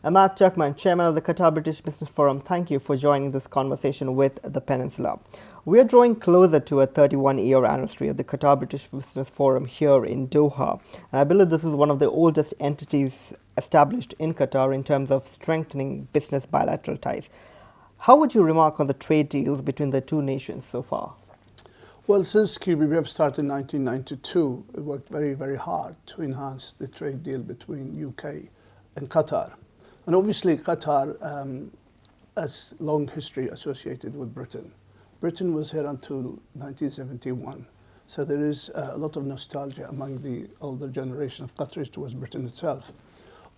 Emad Turkman, Chairman of the Qatar British Business Forum, thank you for joining this conversation with the Peninsula. We are drawing closer to a 31-year anniversary of the Qatar British Business Forum here in Doha. And I believe this is one of the oldest entities established in Qatar in terms of strengthening business bilateral ties. How would you remark on the trade deals between the two nations so far? Well, since QBBF started in 1992, we worked very, very hard to enhance the trade deal between UK and Qatar. And obviously, Qatar has long history associated with Britain. Britain was here until 1971. So there is a lot of nostalgia among the older generation of Qataris towards Britain itself.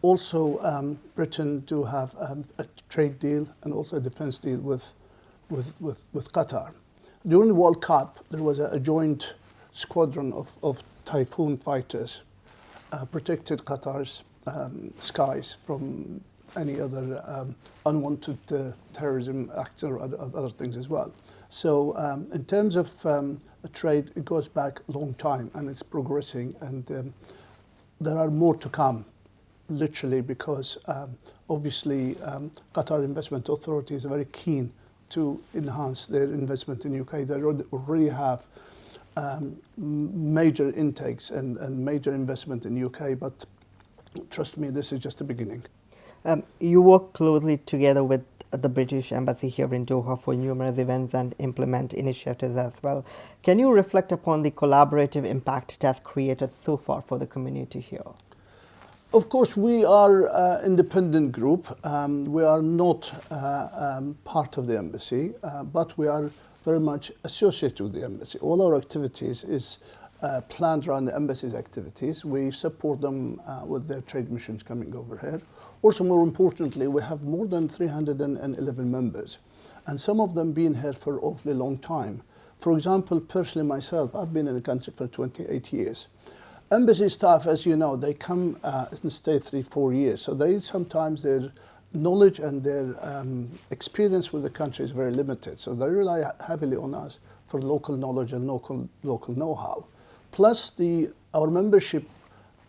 Also, Britain do have a trade deal and also a defense deal with Qatar. During the World Cup, there was a joint squadron of Typhoon fighters protected Qatar's skies from any other unwanted terrorism acts or other things as well. So in terms of trade, it goes back a long time and it's progressing, and there are more to come, literally, because obviously Qatar Investment Authority is very keen to enhance their investment in UK. They already have major intakes and major investment in UK, but trust me, this is just the beginning. You work closely together with the British Embassy here in Doha for numerous events and implement initiatives as well. Can you reflect upon the collaborative impact it has created so far for the community here? Of course, we are an independent group. We are not part of the embassy, but we are very much associated with the embassy. All our activities is planned around the embassy's activities. We support them with their trade missions coming over here. Also, more importantly, we have more than 311 members, and some of them been here for an awfully long time. For example, personally myself, I've been in the country for 28 years. Embassy staff, as you know, they come and stay 3-4 years, so they sometimes their knowledge and their experience with the country is very limited, so they rely heavily on us for local knowledge and local know-how. Plus, our membership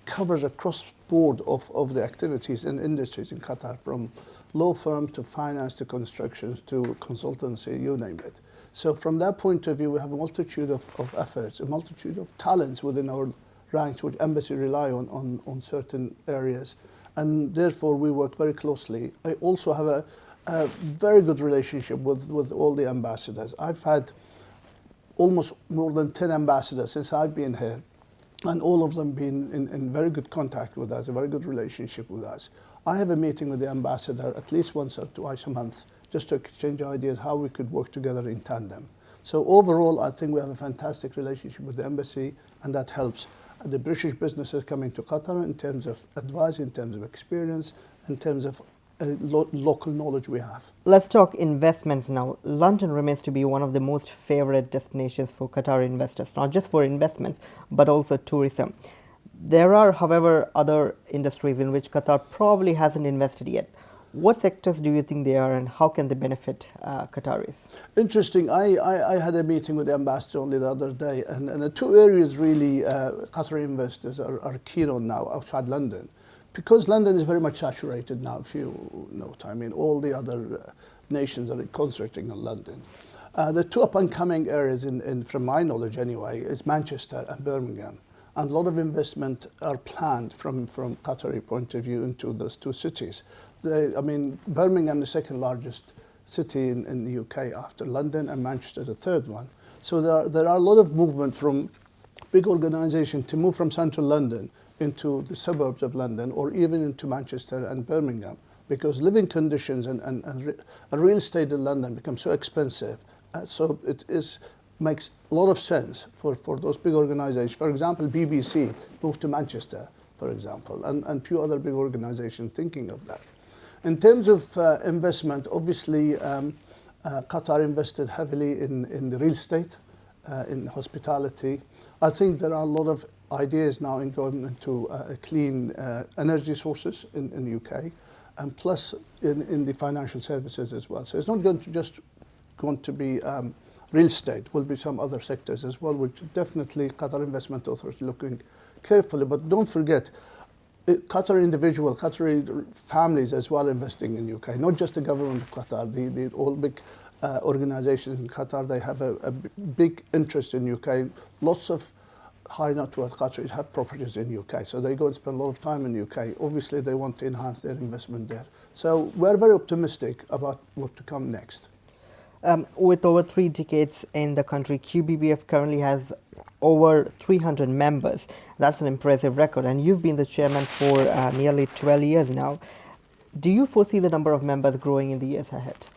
covers across board of the activities and industries in Qatar, from law firms to finance to constructions to consultancy, you name it. So from that point of view, we have a multitude of efforts, a multitude of talents within our ranks, which embassy rely on certain areas, and therefore we work very closely. I also have a very good relationship with all the ambassadors. I've had almost more than 10 ambassadors since I've been here, and all of them been in very good contact with us, a very good relationship with us. I have a meeting with the ambassador at least once or twice a month just to exchange ideas how we could work together in tandem. So overall, I think we have a fantastic relationship with the embassy, and that helps the British businesses coming to Qatar in terms of advice, in terms of experience, in terms of local knowledge we have. Let's talk investments now. London remains to be one of the most favorite destinations for Qatari investors, not just for investments, but also tourism. There are, however, other industries in which Qatar probably hasn't invested yet. What sectors do you think they are, and how can they benefit Qataris? Interesting. I had a meeting with the ambassador only the other day, and the two areas really Qatari investors are keen on now outside London, because London is very much saturated now, if you note. I mean, all the other nations are concentrating on London. The two up-and-coming areas, from my knowledge anyway, is Manchester and Birmingham. And a lot of investment are planned from Qatari point of view into those two cities. Birmingham, the second largest city in the UK after London, and Manchester, the third one. So there are a lot of movement from big organisations to move from central London into the suburbs of London, or even into Manchester and Birmingham, because living conditions and real estate in London become so expensive. So it makes a lot of sense for those big organisations. For example, BBC moved to Manchester, for example, and few other big organisations thinking of that. In terms of investment, obviously Qatar invested heavily in the real estate, in hospitality. I think there are a lot of ideas now in going into clean energy sources in the UK, and plus in the financial services as well. So it's not going to be real estate, will be some other sectors as well, which definitely Qatar Investment Authority looking carefully. But don't forget, Qatar individual, Qatari families as well investing in UK, not just the government of Qatar. The all big organizations in Qatar, they have a big interest in UK. Lots of high net worth Qataris have properties in UK, so they go and spend a lot of time in UK. Obviously, they want to enhance their investment there. So we're very optimistic about what to come next. With over 3 decades in the country, QBBF currently has over 300 members. That's an impressive record, and you've been the chairman for nearly 12 years now. Do you foresee the number of members growing in the years ahead?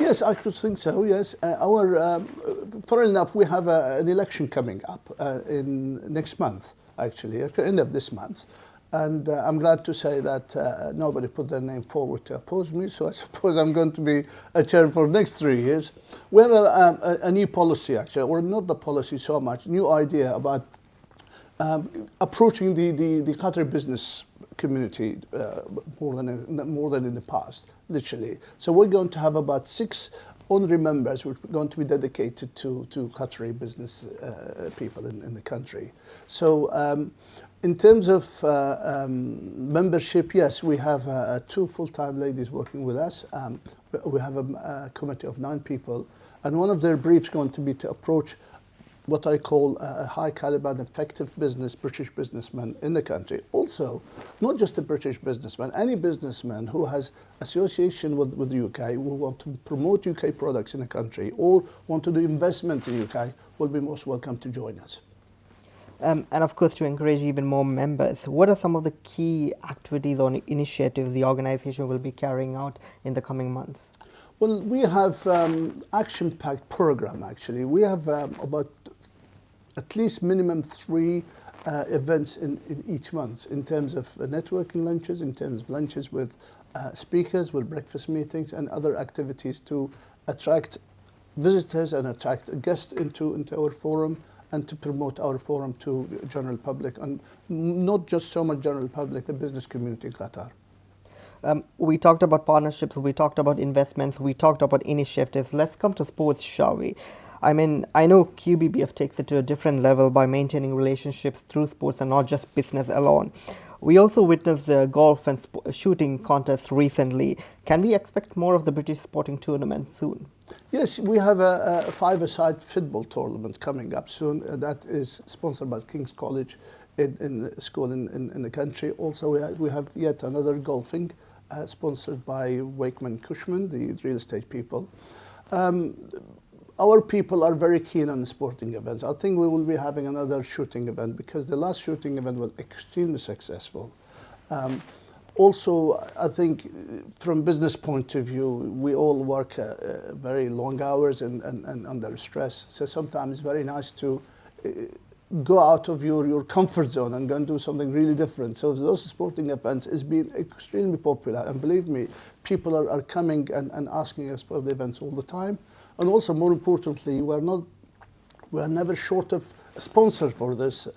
Yes, I could think so, yes. Funnily enough, we have an election coming up in next month, actually, at the end of this month. And I'm glad to say that nobody put their name forward to oppose me, so I suppose I'm going to be a chair for the next 3 years. We have a new policy, actually, or not the policy so much, new idea about approaching the Qatari business community more than in the past, literally. So we're going to have about 6 honorary members who are going to be dedicated to Qatari business people in the country. So in terms of membership, yes, we have 2 full-time ladies working with us. We have a committee of 9 people, and one of their briefs is going to be to approach what I call a high caliber and effective British businessman in the country. Also, not just a British businessman, any businessman who has association with the UK, who want to promote UK products in the country or want to do investment in the UK, will be most welcome to join us. And of course, to encourage even more members, what are some of the key activities or initiatives the organization will be carrying out in the coming months? Well, we have action-packed program, actually. We have about at least minimum 3 events in each month in terms of networking lunches, in terms of lunches with speakers, with breakfast meetings and other activities to attract visitors and attract guests into our forum and to promote our forum to general public, and not just so much general public, the business community in Qatar. We talked about partnerships, we talked about investments, we talked about initiatives. Let's come to sports, shall we? I mean, I know QBBF takes it to a different level by maintaining relationships through sports and not just business alone. We also witnessed golf and shooting contests recently. Can we expect more of the British sporting tournament soon? Yes, we have a 5-a-side football tournament coming up soon. That is sponsored by King's College in the school in the country. Also, we have yet another golfing sponsored by Wakeman Cushman, the real estate people. Our people are very keen on the sporting events. I think we will be having another shooting event because the last shooting event was extremely successful. Also, I think from business point of view, we all work very long hours and under stress. So sometimes it's very nice to go out of your comfort zone and go and do something really different. So those sporting events has been extremely popular. And believe me, people are coming and asking us for the events all the time. And also, more importantly, we're never short of sponsors for this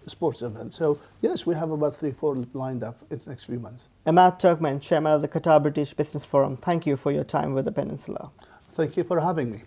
sports event. So yes, we have about 3-4 lined up in the next few months. Emad Turkman, Chairman of the Qatar British Business Forum, thank you for your time with the Peninsula. Thank you for having me.